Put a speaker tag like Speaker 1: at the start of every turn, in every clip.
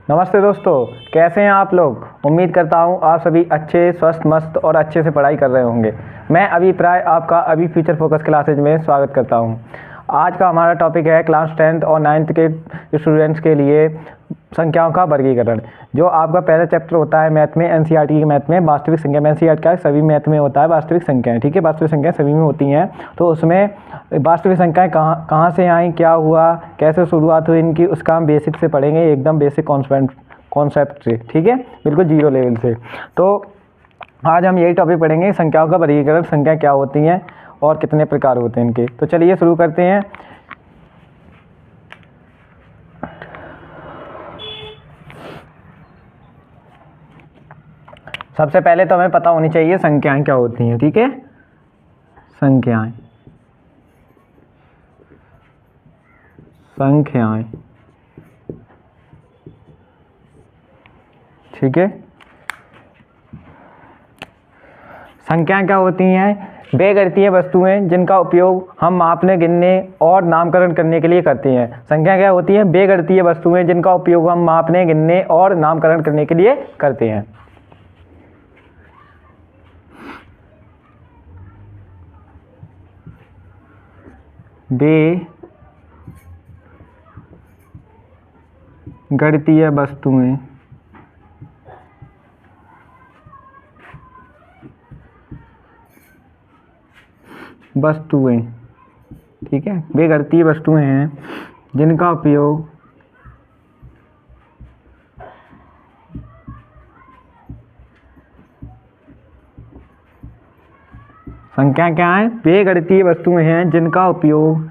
Speaker 1: नमस्ते दोस्तों, कैसे हैं आप लोग। उम्मीद करता हूं आप सभी अच्छे, स्वस्थ, मस्त और अच्छे से पढ़ाई कर रहे होंगे। मैं अभिप्राय आपका अभी फ्यूचर फोकस क्लासेज में स्वागत करता हूं। आज का हमारा टॉपिक है क्लास 10th और 9th के स्टूडेंट्स के लिए संख्याओं का वर्गीकरण। जो आपका पहला चैप्टर होता है मैथ में, एनसीईआरटी के मैथ में वास्तविक संख्या में। एनसीईआरटी का सभी मैथ में होता है वास्तविक संख्याएं, ठीक है। वास्तविक संख्याएं सभी में होती हैं, तो उसमें वास्तविक संख्याएं कहाँ से आई, क्या हुआ, कैसे शुरुआत हुई इनकी, उसका हम बेसिक से पढ़ेंगे, एकदम बेसिक कॉन्सेप्ट से, ठीक है, बिल्कुल जीरो लेवल से। तो आज हम यही टॉपिक पढ़ेंगे, संख्याओं का वर्गीकरण, संख्या क्या होती हैं और कितने प्रकार होते हैं इनके। तो चलिए शुरू करते हैं। सबसे पहले तो हमें पता होनी चाहिए संख्याएं क्या होती हैं, ठीक है। संख्याएं ठीक है। संख्याएं क्या होती हैं? वे गणितीय वस्तुएं जिनका उपयोग हम मापने, गिनने और नामकरण करने के लिए करते हैं। संख्या क्या होती है? वे गणितीय वस्तुएं जिनका उपयोग हम मापने, गिनने और नामकरण करने के लिए करते हैं। वे गणितीय वस्तुएं, ठीक है, वे गणितीय वस्तुएं हैं जिनका उपयोग संख्या क्या है? वे गणितीय वस्तुएं हैं जिनका उपयोग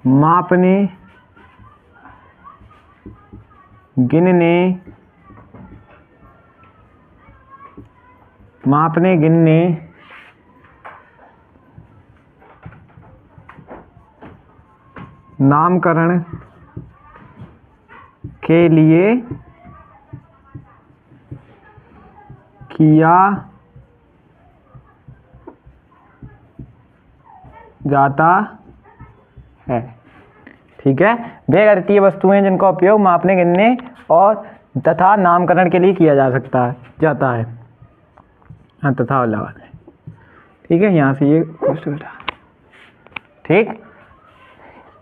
Speaker 1: मापने, गिनने नामकरण के लिए किया जाता है, ठीक है। वे गणितीय वस्तुएं जिनका उपयोग मापने, गिनने और तथा नामकरण के लिए किया जाता है। हाँ, तथा लगा दें, ठीक है। यहाँ से ये ठीक,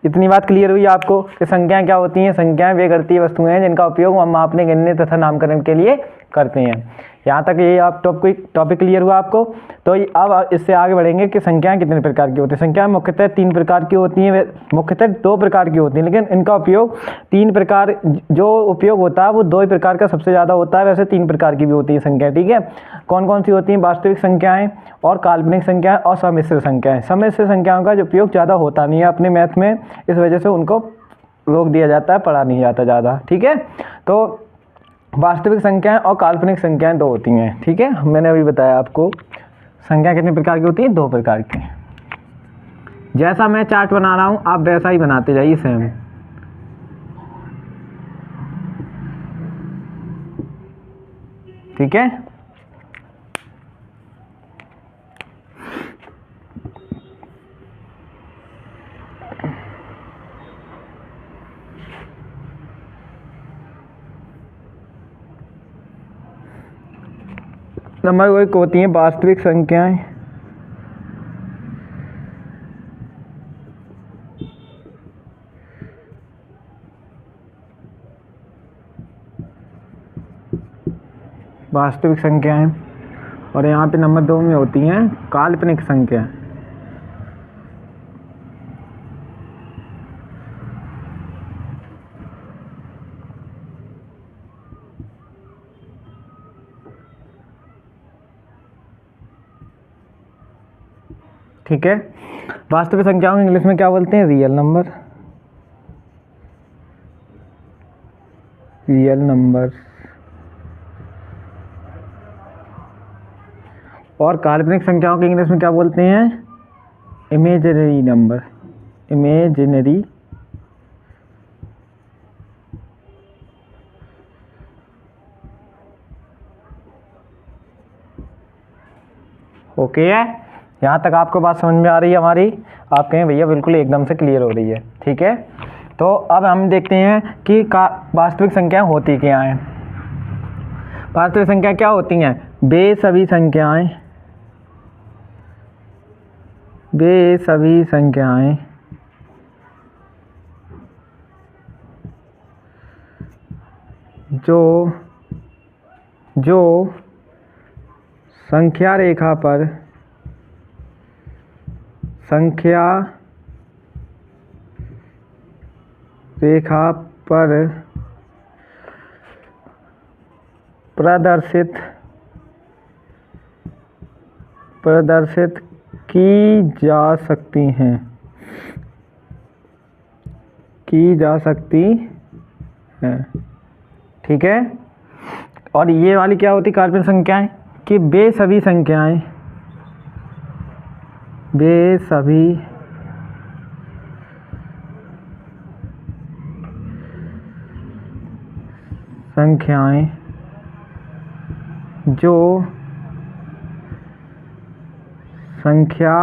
Speaker 1: इतनी बात क्लियर हुई आपको कि संख्याएं क्या होती हैं। संख्याएं वे गणितीय वस्तुएं हैं जिनका उपयोग हम मापने, गिनने तथा नामकरण के लिए करते हैं। यहाँ तक ये आप टॉपिक क्लियर हुआ आपको। तो अब इससे आगे बढ़ेंगे कि संख्याएं कितने प्रकार की होती हैं। संख्याएं मुख्यतः 3 प्रकार की होती हैं, मुख्यतः 2 प्रकार की होती हैं, लेकिन इनका उपयोग 3 प्रकार, जो उपयोग होता है वो 2 ही प्रकार का सबसे ज़्यादा होता है। वैसे 3 प्रकार की भी होती है संख्या, ठीक है। कौन कौन सी होती हैं? वास्तविक संख्याएं और काल्पनिक संख्याएं और सम्मिश्र संख्याएं। सम्मिश्र संख्याओं का जो उपयोग ज़्यादा होता नहीं है अपने मैथ में, इस वजह से उनको रोक दिया जाता है, पढ़ा नहीं जाता ज़्यादा, ठीक है। तो वास्तविक संख्याएं और काल्पनिक संख्याएं 2 होती हैं, ठीक है। मैंने अभी बताया आपको संख्या कितने प्रकार की होती है, 2 प्रकार की। जैसा मैं चार्ट बना रहा हूं आप वैसा ही बनाते जाइए, सेम, ठीक है। नंबर 1 होती हैं वास्तविक संख्याएं। वास्तविक संख्याएं, और यहाँ पे नंबर 2 में होती हैं काल्पनिक संख्या, ठीक है। वास्तविक संख्याओं को इंग्लिश में क्या बोलते हैं? Real number. और काल्पनिक संख्याओं को इंग्लिश में क्या बोलते हैं? Imaginary number. ओके है, यहाँ तक आपको बात समझ में आ रही है हमारी? आप कहें भैया बिल्कुल एकदम से क्लियर हो रही है, ठीक है। तो अब हम देखते हैं कि वास्तविक संख्याएं होती क्या हैं। वास्तविक संख्या क्या होती हैं? वे सभी संख्याएं जो संख्या रेखा पर प्रदर्शित की जा सकती हैं। ठीक है। और ये वाली क्या होती काल्पनिक संख्याएं? कि वे सभी संख्याएं जो संख्या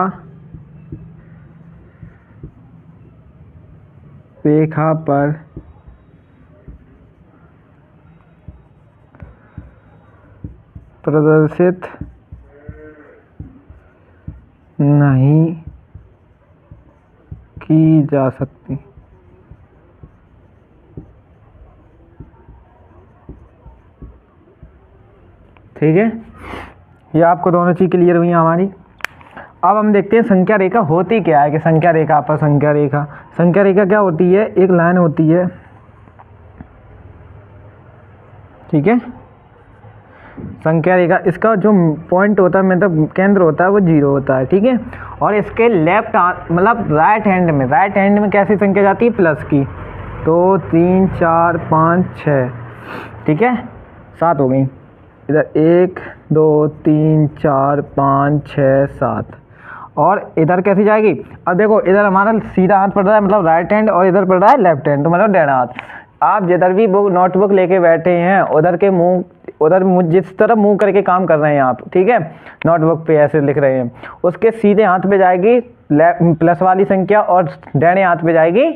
Speaker 1: रेखा पर प्रदर्शित नहीं की जा सकती। ठीक है, ये आपको दोनों चीज़ क्लियर हुई हमारी। अब हम देखते हैं संख्या रेखा होती क्या है। कि संख्या रेखा क्या होती है? एक लाइन होती है। ठीक है, संख्या रेखा, इसका जो पॉइंट होता है, मतलब केंद्र होता है, वो 0 होता है। ठीक है, और इसके लेफ्ट मतलब राइट हैंड में कैसी संख्या जाती है? प्लस की। तो 3 4 5 6, ठीक है, 7 हो गई। इधर 1 2 3 4 5 6 7, और इधर कैसी जाएगी? अब देखो, इधर हमारा सीधा हाथ पड़ रहा है, मतलब राइट हैंड, और इधर पड़ रहा है लेफ्ट हैंड, तो मतलब डेढ़ा हाथ। आप जिधर भी नोटबुक लेके बैठे हैं, उधर जिस तरफ मुंह करके काम कर रहे हैं आप, ठीक है, नोटबुक पे ऐसे लिख रहे हैं, उसके सीधे हाथ पे जाएगी प्लस वाली संख्या, और डेढ़े हाथ पे जाएगी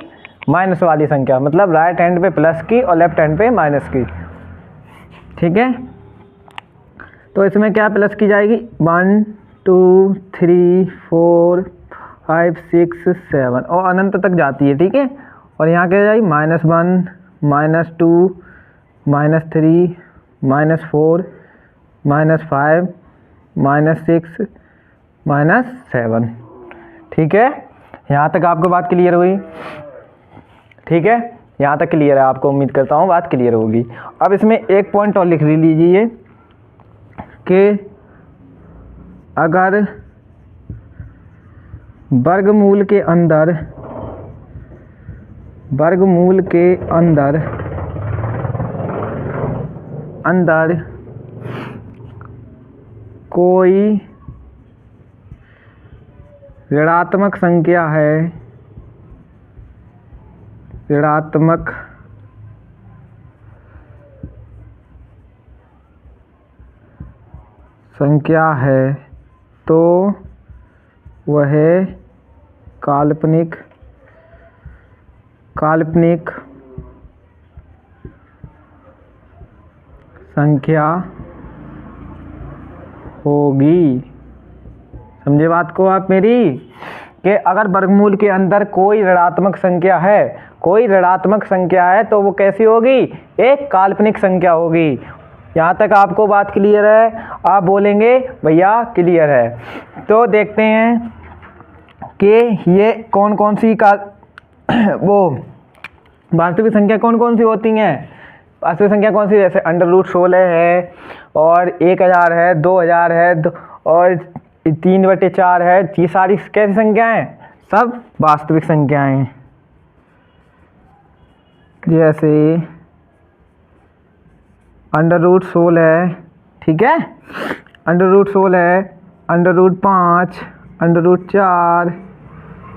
Speaker 1: माइनस वाली संख्या। मतलब राइट हैंड पे प्लस की और लेफ्ट हैंड पे माइनस की। ठीक है, तो इसमें क्या प्लस की जाएगी? 1 2 3 4 5 6 7, और अनंत तक जाती है। ठीक है, और यहाँ क्या जाएगी? -1 -2 -3 -4 -5 -6 -7। ठीक है, यहाँ तक आपको बात क्लियर हुई? ठीक है, यहाँ तक क्लियर है आपको, उम्मीद करता हूँ बात क्लियर होगी। अब इसमें एक पॉइंट और लिख लीजिए कि अगर वर्गमूल के अंदर कोई ऋणात्मक संख्या है, तो वह काल्पनिक संख्या होगी। समझे बात को आप मेरी? कि अगर वर्गमूल के अंदर कोई ऋणात्मक संख्या है, तो वो कैसी होगी? एक काल्पनिक संख्या होगी। यहाँ तक आपको बात क्लियर है? आप बोलेंगे भैया क्लियर है। तो देखते हैं कि ये कौन कौन सी वो वास्तविक संख्या कौन कौन सी होती हैं। वास्तविक संख्या कौन सी? जैसे √16 है, और 1000 है, 2000 है, और 3/4 है। ये सारी कैसी संख्याएं? सब वास्तविक संख्याएं। जैसे √16 है, ठीक है, √16 है, √5, √4,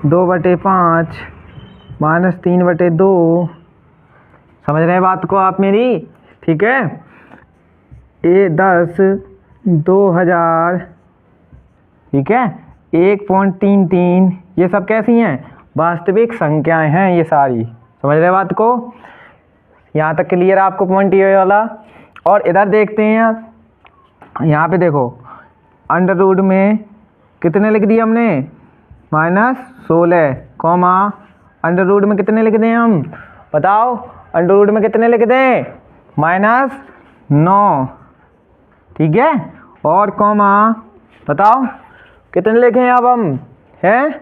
Speaker 1: 2/5, -3/2। समझ रहे हैं बात को आप मेरी? ठीक है, 10 2000, ठीक है, 1.33, ये सब कैसी हैं? वास्तविक संख्याएं हैं ये सारी। समझ रहे बात को? यहाँ तक क्लियर है आपको पॉइंट ये वाला। और इधर देखते हैं, यहाँ पे देखो अंडर रूट में कितने लिख दिए हमने, -16 कॉमा अंडर रूट में कितने लिख दें हम, बताओ अंडर रूट में कितने लिख दें, -9, ठीक है। और कॉमा बताओ कितने लिखें अब हम, हैं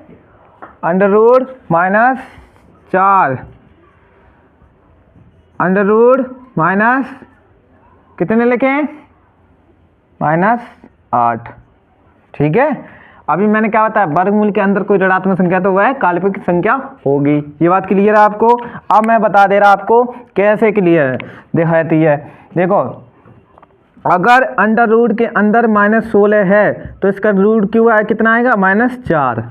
Speaker 1: under root -4, under root minus कितने लिखें, -8, ठीक है। अभी मैंने क्या बताया, वर्गमूल के अंदर कोई ऋणात्मक संख्या तो वह काल्पनिक संख्या होगी। ये बात क्लियर है आपको? अब मैं बता दे रहा आपको कैसे क्लियर दिखाती है। देखो अगर अंडर रूट के अंदर -16 है तो इसका रूट क्यों है, कितना आएगा, -4।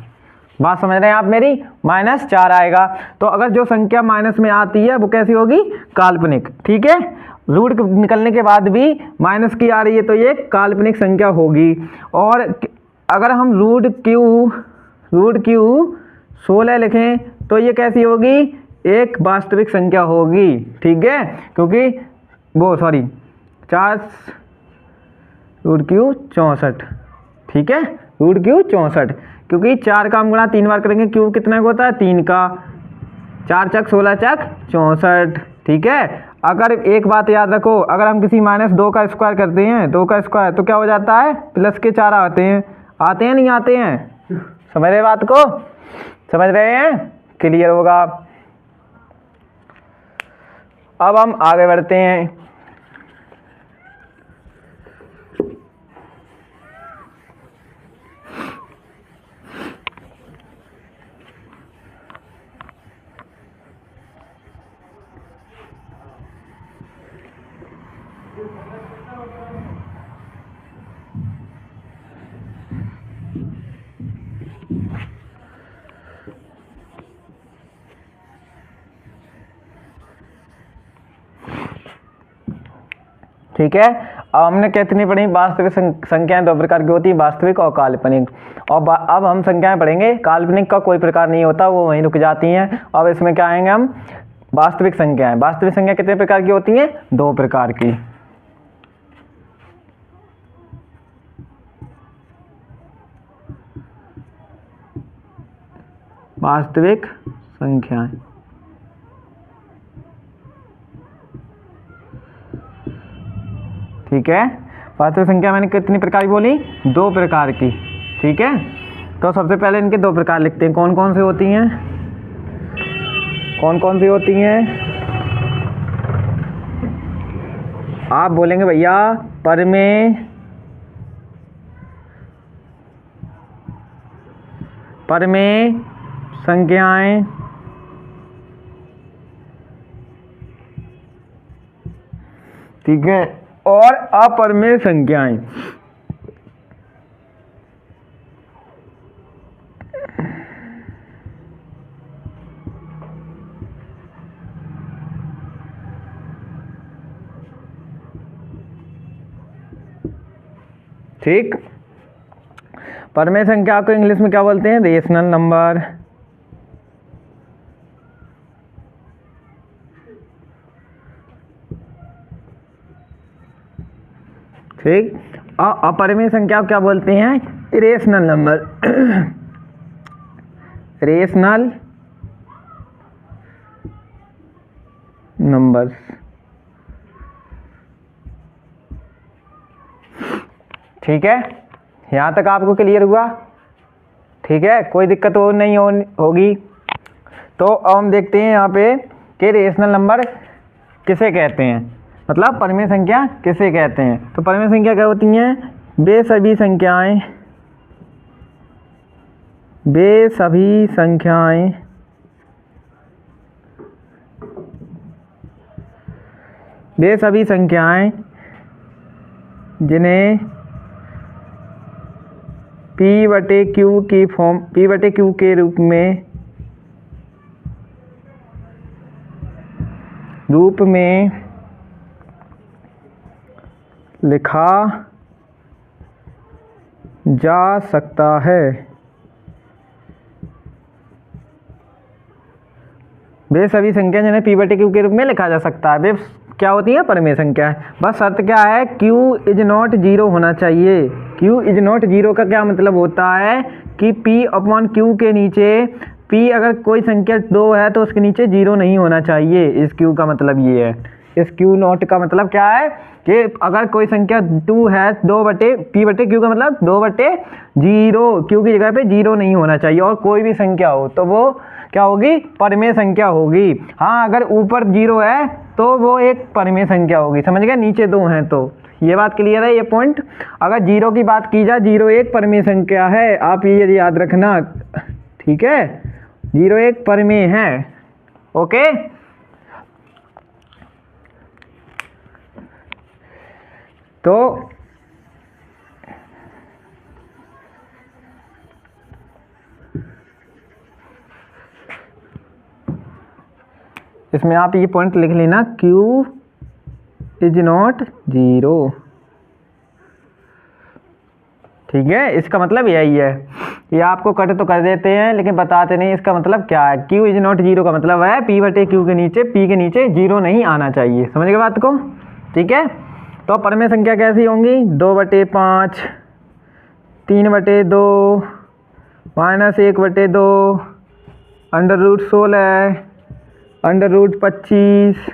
Speaker 1: बात समझ रहे हैं आप मेरी, -4 आएगा। तो अगर जो संख्या माइनस में आती है वो कैसी होगी, काल्पनिक, ठीक है। रूट निकलने के बाद भी माइनस की आ रही है तो ये काल्पनिक संख्या होगी। और अगर हम रूट क्यू 16 लिखें तो ये कैसी होगी, एक वास्तविक संख्या होगी, ठीक है। क्योंकि वो सॉरी 4 रूट क्यू 64, ठीक है, रूट क्यू 64, क्योंकि 4 का हम गुणा 3 बार करेंगे, क्यू कितना होता है 3 का, 4 चक 16 चक 64, ठीक है। अगर एक बात याद रखो, अगर हम किसी -2 का स्क्वायर करते हैं, 2 का स्क्वायर तो क्या हो जाता है, प्लस के 4 आते हैं नहीं आते हैं, समझ रहे बात को, समझ रहे हैं, क्लियर होगा। अब हम आगे बढ़ते हैं। ठीक है, अब हमने कितनी पढ़ी, वास्तविक संख्याएं 2 प्रकार की होती है, वास्तविक और काल्पनिक। और अब हम संख्याएं पढ़ेंगे, काल्पनिक का कोई प्रकार नहीं होता, वो वहीं रुक जाती हैं। अब इसमें क्या आएंगे हम, वास्तविक संख्याएं। वास्तविक संख्या कितने प्रकार की होती हैं, 2 प्रकार की। वास्तविक संख्याएं, ठीक है। वास्तविक संख्या मैंने कितनी प्रकार की बोली, 2 प्रकार की, ठीक है। तो सबसे पहले इनके 2 प्रकार लिखते हैं, कौन कौन सी होती हैं, कौन कौन सी होती हैं। आप बोलेंगे भैया परमेय संख्याएं, ठीक है, और अपरमेय संख्याएं। ठीक, परमेय संख्या को इंग्लिश में क्या बोलते हैं, रेशनल नंबर, ठीक। और अपरमेय संख्या को क्या बोलते हैं, इरेशनल नंबर, रेशनल नंबर्स, ठीक है। यहाँ तक आपको क्लियर हुआ, ठीक है, कोई दिक्कत हो नहीं होगी। तो अब हम देखते हैं यहाँ पे कि रेशनल नंबर किसे कहते हैं, मतलब परमेय संख्या किसे कहते हैं। तो परमेय संख्या क्या होती हैं, वे सभी संख्याएं जिन्हें P/Q की फॉर्म P/Q के रूप में लिखा जा सकता है, वे सभी संख्या जिन्हें p बटे q के रूप में लिखा जा सकता है वे क्या होती है? परिमेय संख्या। बस शर्त क्या है? q इज नॉट जीरो होना चाहिए। q इज नॉट जीरो का क्या मतलब होता है कि p अपॉन q के नीचे p अगर कोई संख्या 2 है तो उसके नीचे जीरो नहीं होना चाहिए। इस q का मतलब ये है। इस q नॉट का मतलब क्या है कि अगर कोई संख्या 2 है 2 बटे p बटे q का मतलब 2 बटे जीरो, q की जगह पे जीरो नहीं होना चाहिए और कोई भी संख्या हो तो वो क्या होगी? परिमेय संख्या होगी। हाँ, अगर ऊपर जीरो है तो वो एक परिमेय संख्या होगी। समझ गए? नीचे 2 हैं तो ये बात क्लियर है। ये पॉइंट अगर जीरो की बात की जाए, जीरो एक परिमेय संख्या है, आप ये याद रखना, ठीक है? जीरो एक परिमेय है। ओके, तो इसमें आप ये पॉइंट लिख लेना, q इज नॉट जीरो। ठीक है, इसका मतलब यही है। ये आपको कट तो कर देते हैं लेकिन बताते नहीं इसका मतलब क्या है। q इज नॉट जीरो का मतलब है p बटे q के नीचे p के नीचे जीरो नहीं आना चाहिए। समझ गए बात को? ठीक है, तो परिमेय संख्या कैसी होंगी? 2/5, 3/2, -1/2, √16, √25,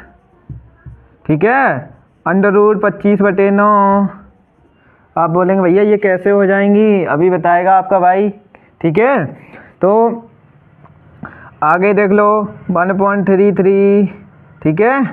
Speaker 1: ठीक है, √25/9। आप बोलेंगे भैया ये कैसे हो जाएंगी? अभी बताएगा आपका भाई। ठीक है, तो आगे देख लो 1.33, ठीक है,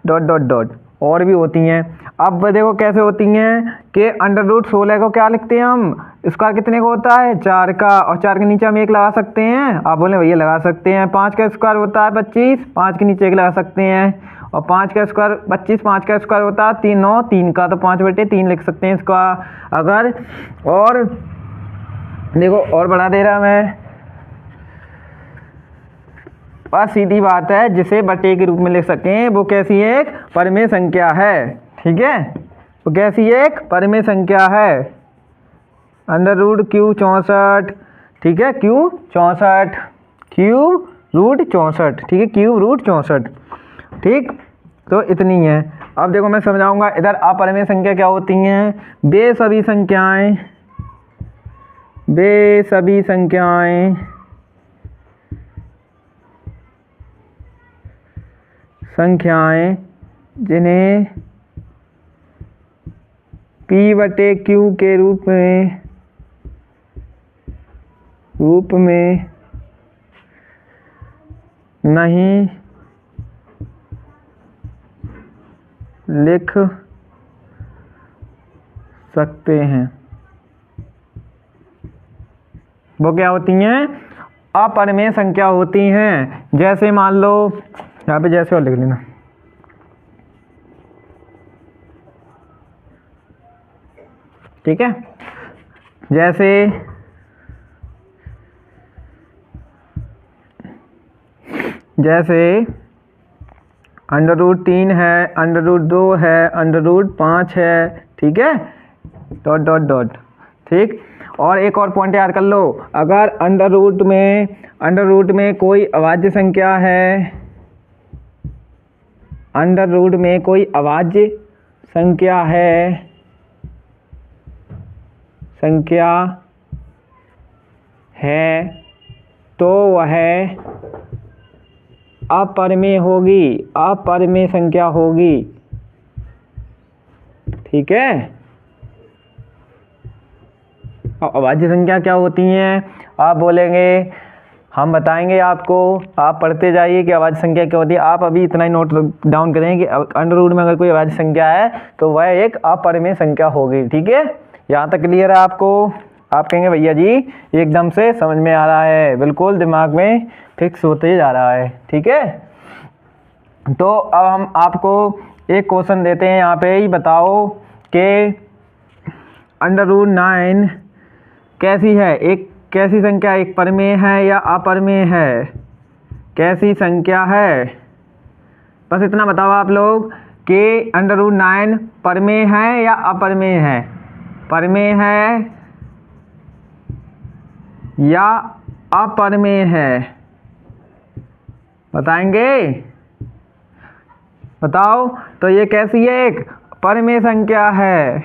Speaker 1: डॉट डॉट डॉट और भी होती हैं। अब देखो कैसे होती हैं कि √16 को क्या लिखते हैं हम? स्क्वायर कितने का होता है? 4 का, और 4 के नीचे हम 1 लगा सकते हैं। आप बोले भैया लगा सकते हैं। 5 का स्क्वायर होता है 25, 5 के नीचे 1 लगा सकते हैं। और 5 का स्क्वायर 25, 5 का स्क्वायर होता है 3, 9, 3 का तो 5/3 लिख सकते हैं इसका। अगर और देखो और बढ़ा दे रहा मैं, बस सीधी बात है, जिसे बटे के रूप में लिख सकें वो कैसी एक परिमेय संख्या है। ठीक है, वो कैसी एक परिमेय संख्या है। √Q 64, ठीक है, Q 64, √64, ठीक है, √64। ठीक, तो इतनी है। अब देखो मैं समझाऊंगा। इधर अपरिमेय संख्या क्या होती हैं? वे सभी संख्याएं जिन्हें p बटे q के रूप में नहीं लिख सकते हैं वो क्या होती हैं? अपरिमेय संख्या होती हैं। जैसे मान लो यहाँ पे जैसे और लिख लेना, ठीक है, जैसे √3 है, √2 है, √5 है, ठीक है, डॉट डॉट डॉट। ठीक, और एक और पॉइंट याद कर लो। अगर अंडर रूट में कोई अभाज्य संख्या है, अंडर रूट में कोई अभाज्य संख्या है तो वह अपरिमेय होगी, अपरिमेय संख्या होगी। ठीक है, अभाज्य संख्या क्या होती हैं? आप बोलेंगे हम बताएंगे आपको, आप पढ़ते जाइए कि अभाज्य संख्या क्या होती है। आप अभी इतना ही नोट डाउन करें कि अंडर रूट में अगर कोई अभाज्य संख्या है तो वह एक अपरिमेय संख्या होगी। ठीक है, यहाँ तक क्लियर है आपको? आप कहेंगे भैया जी एकदम से समझ में आ रहा है, बिल्कुल दिमाग में फिक्स होते जा रहा है। ठीक है, तो अब हम आपको एक क्वेश्चन देते हैं। यहाँ पे ही बताओ कि √9 कैसी है? एक कैसी संख्या? एक परिमेय है या अपरिमेय है? कैसी संख्या है? बस इतना बताओ आप लोग कि √9 परिमेय है या अपरिमेय है? परिमेय है या अपरिमेय है? बताएंगे? बताओ। तो ये कैसी है? एक परिमेय संख्या है,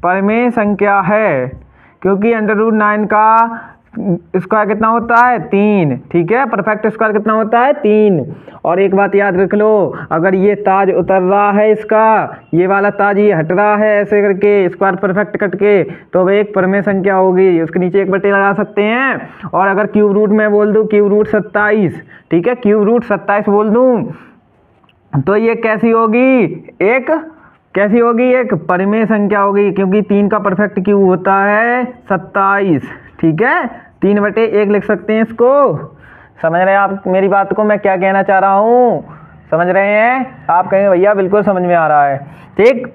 Speaker 1: परिमेय संख्या है, क्योंकि √9 का स्क्वायर कितना होता है? 3। ठीक है, परफेक्ट स्क्वायर कितना होता है? 3। और एक बात याद रख लो, अगर ये ताज उतर रहा है इसका, ये वाला ताज ये हट रहा है ऐसे करके स्क्वायर परफेक्ट कट के, तो वह एक परिमेय संख्या होगी, उसके नीचे एक बटे लगा सकते हैं। और अगर क्यूब रूट में बोल दूँ, क्यूब रूट 27, ठीक है, क्यूब रूट 27 बोल दूँ, तो ये कैसी होगी? एक कैसी होगी? एक परिमेय संख्या होगी, क्योंकि 3 का परफेक्ट क्यूब होता है 27। ठीक है, 3/1 लिख सकते हैं इसको। समझ रहे हैं आप मेरी बात को, मैं क्या कहना चाह रहा हूँ? समझ रहे हैं? आप कहेंगे भैया बिल्कुल समझ में आ रहा है। ठीक,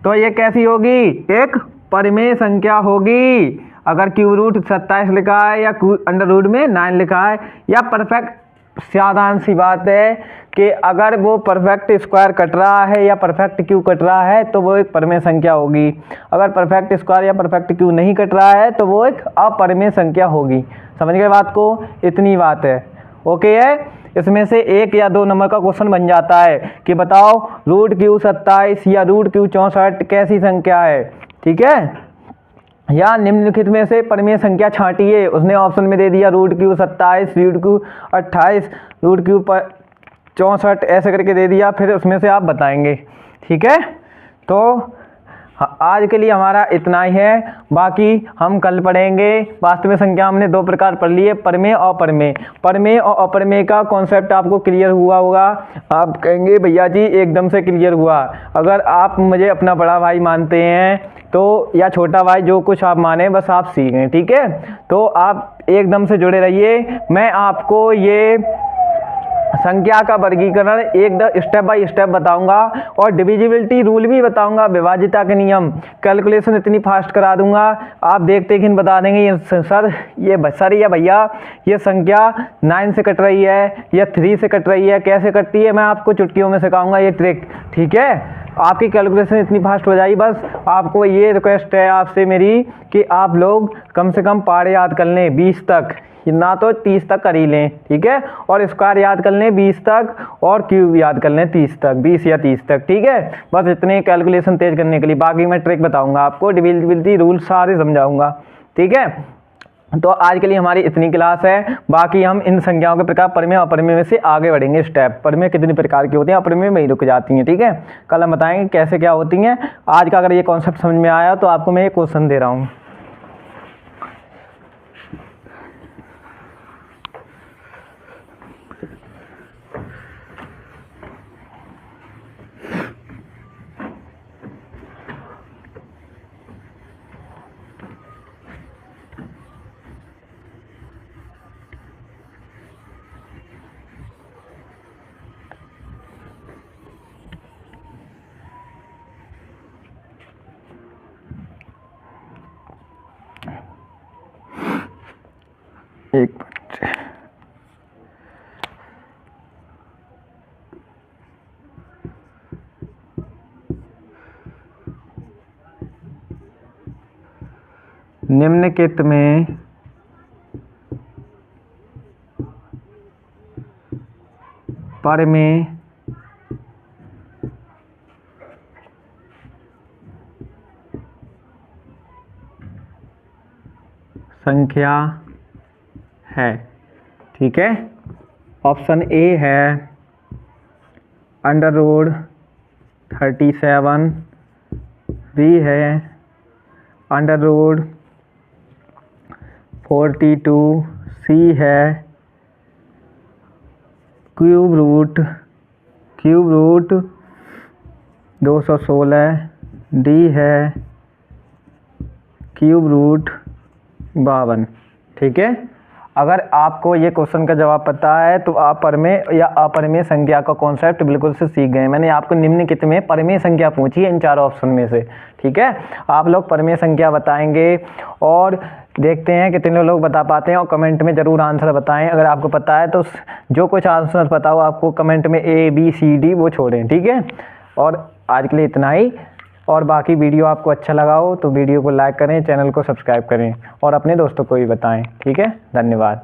Speaker 1: तो ये कैसी होगी? एक परिमेय संख्या होगी, अगर क्यूब रूट 27 लिखा है या √9 लिखा है, या परफेक्ट, साधारण सी बात है कि अगर वो परफेक्ट स्क्वायर कट रहा है या परफेक्ट क्यूब कट रहा है तो वो एक परिमेय संख्या होगी। अगर परफेक्ट स्क्वायर या परफेक्ट क्यूब नहीं कट रहा है तो वो एक अपरिमेय संख्या होगी। समझ गए बात को? इतनी बात है। ओके है? इसमें से 1 या 2 नंबर का क्वेश्चन बन जाता है कि बताओ √Q 27 या √Q 64 कैसी संख्या है। ठीक है, या निम्नलिखित में से परिमेय संख्या छांटिए। उसने ऑप्शन में दे दिया √Q 27, √Q 28, √Q 64 ऐसे करके दे दिया, फिर उसमें से आप बताएंगे। ठीक है, तो आज के लिए हमारा इतना ही है, बाकी हम कल पढ़ेंगे। वास्तविक संख्या हमने 2 प्रकार पढ़ लिए, परिमेय और अपरिमेय। परिमेय और अपरिमेय का कॉन्सेप्ट आपको क्लियर हुआ होगा। आप कहेंगे भैया जी एकदम से क्लियर हुआ। अगर आप मुझे अपना बड़ा भाई मानते हैं तो, या छोटा भाई, जो कुछ आप माने बस आप सीखें। ठीक है, तो आप एकदम से जुड़े रहिए। मैं आपको ये संख्या का वर्गीकरण स्टेप बाय स्टेप बताऊंगा, और डिविजिबिलिटी रूल भी बताऊंगा, विभाज्यता के नियम, कैलकुलेशन इतनी फास्ट करा दूंगा, आप देखते ही बता देंगे ये सर या भैया ये संख्या 9 से कट रही है या 3 से कट रही है, कैसे कटती है मैं आपको चुटकियों में सिखाऊंगा ये ट्रिक। ठीक है, आपकी कैलकुलेशन इतनी फास्ट हो जाएगी। बस आपको ये रिक्वेस्ट है आपसे मेरी कि आप लोग कम से कम पारे याद कर लें 20 तक, ना तो 30 तक कर ही लें। ठीक है, और स्क्वायर याद कर लें 20 तक, और क्यूब याद कर लें 30 तक, 20 या 30 तक। ठीक है, बस इतने कैलकुलेशन तेज करने के लिए। बाकी मैं ट्रिक बताऊंगा आपको, डिविजिबिलिटी रूल सारे समझाऊंगा। ठीक है, तो आज के लिए हमारी इतनी क्लास है। बाकी हम इन संख्याओं के प्रकार परिमेय और अपरिमेय में से आगे बढ़ेंगे स्टेप। परिमेय कितनी प्रकार की होती हैं, अपरिमेय में ही रुक जाती हैं। ठीक है, कल हम बताएंगे कैसे क्या होती हैं। आज का अगर ये कॉन्सेप्ट समझ में आया तो आपको मैं ये क्वेश्चन दे रहा हूँ। एक मिनट, निम्नलिखित में परिमेय संख्या है। ठीक है, ऑप्शन ए है √37, बी है √42, सी है क्यूब रूट 216, डी है क्यूब रूट 52। ठीक है, अगर आपको ये क्वेश्चन का जवाब पता है तो आप परिमेय या अपरिमेय संख्या का कॉन्सेप्ट बिल्कुल से सीख गए। मैंने आपको निम्नलिखित में परिमेय संख्या पूछी है इन 4 ऑप्शन में से। ठीक है, आप लोग परिमेय संख्या बताएंगे और देखते हैं कितने लोग बता पाते हैं, और कमेंट में ज़रूर आंसर बताएं। अगर आपको पता है तो जो कुछ आंसर पता हो आपको कमेंट में A B C D वो छोड़ें। ठीक है, और आज के लिए इतना ही। और बाकी वीडियो आपको अच्छा लगा हो तो वीडियो को लाइक करें, चैनल को सब्सक्राइब करें और अपने दोस्तों को भी बताएं। ठीक है, धन्यवाद।